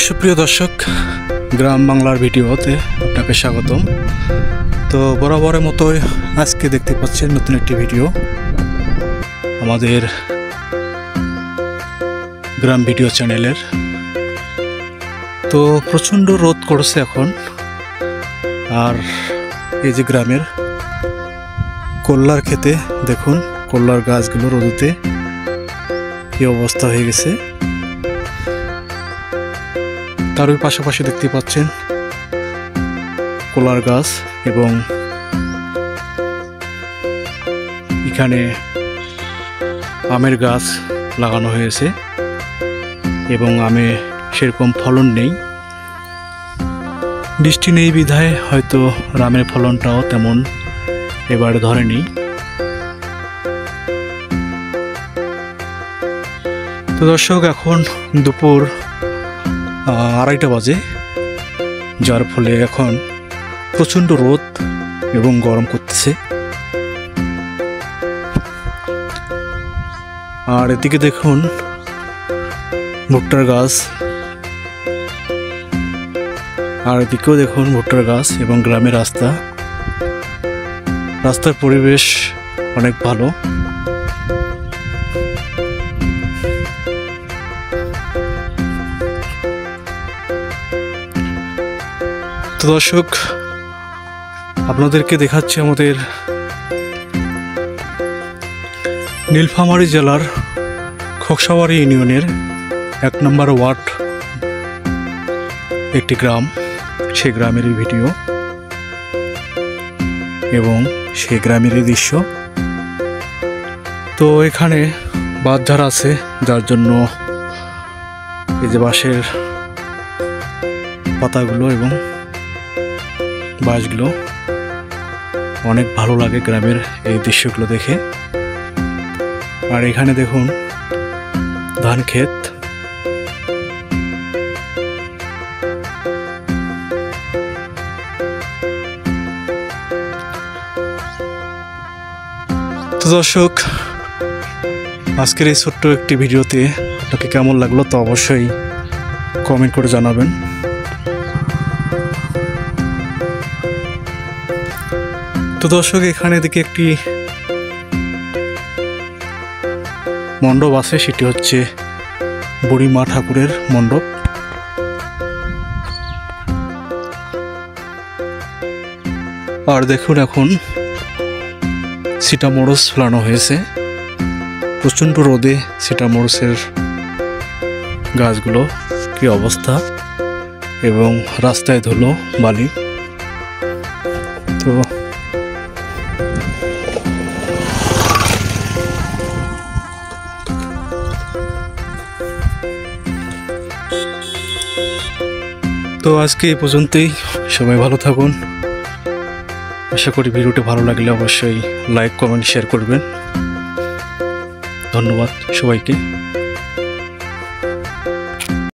সুপ্রিয় দর্শক, গ্রাম বাংলার ভিডিওতে আপনাকে স্বাগতম। তো বরাবরের মতোই আজকে দেখতে পাচ্ছেন নতুন একটি ভিডিও আমাদের গ্রাম ভিডিও চ্যানেলের। তো প্রচণ্ড রোদ করছে এখন, আর এই যে গ্রামের কল্লার খেতে দেখুন, কল্লার গাছগুলো রোদেতে কি অবস্থা হয়ে গেছে। তার ওই পাশাপাশি দেখতে পাচ্ছেন কলার গাছ, এবং এখানে আমের গাছ লাগানো হয়েছে, এবং আমে সেরকম ফলন নেই। বৃষ্টি নেই বিধায় হয়তো আমের ফলনটাও তেমন এবারে ধরেনি। তো দর্শক, এখন দুপুর 2:30 বাজে, যার ফলে এখন প্রচণ্ড রোদ এবং গরম করতেছে। আর এদিকে দেখুন ভুট্টার গাছ, আর এদিকেও দেখুন ভুট্টার গাছ, এবং গ্রামের রাস্তার পরিবেশ অনেক ভালো। তো দর্শক, আপনাদেরকে দেখাচ্ছি আমাদের নীলফামারী জেলার খোকসাবাড়ি ইউনিয়নের 1 নম্বর ওয়ার্ড একটি গ্রাম, সেই গ্রামেরই ভিডিও এবং সেই গ্রামেরই দৃশ্য। তো এখানে বাঁধঝাড় আছে, যার জন্য এই যে বাঁশের পাতাগুলো এবং বাঁশগুলো অনেক ভালো লাগে গ্রামের এই দৃশ্যগুলো দেখে। আর এখানে দেখুন ধান ক্ষেত। তো দর্শক, আজকের এই ছোট্ট একটি ভিডিওতে আপনাকে কেমন লাগলো তা অবশ্যই কমেন্ট করে জানাবেন। তো দর্শক, এখানে দিকে একটি মণ্ডপ আছে, সেটি হচ্ছে বুড়ি মা ঠাকুরের মণ্ডপ। আর দেখুন এখন সিটামরচ ফেলানো হয়েছে, প্রচণ্ড রোদে সিটামরচের গাছগুলো কি অবস্থা, এবং রাস্তায় ধুলো বালি। তো আজকে এই পর্যন্তই। সবাই ভালো থাকুন। আশা করি ভিডিওটি ভালো লাগলে অবশ্যই লাইক, কমেন্ট, শেয়ার করবেন। ধন্যবাদ সবাইকে।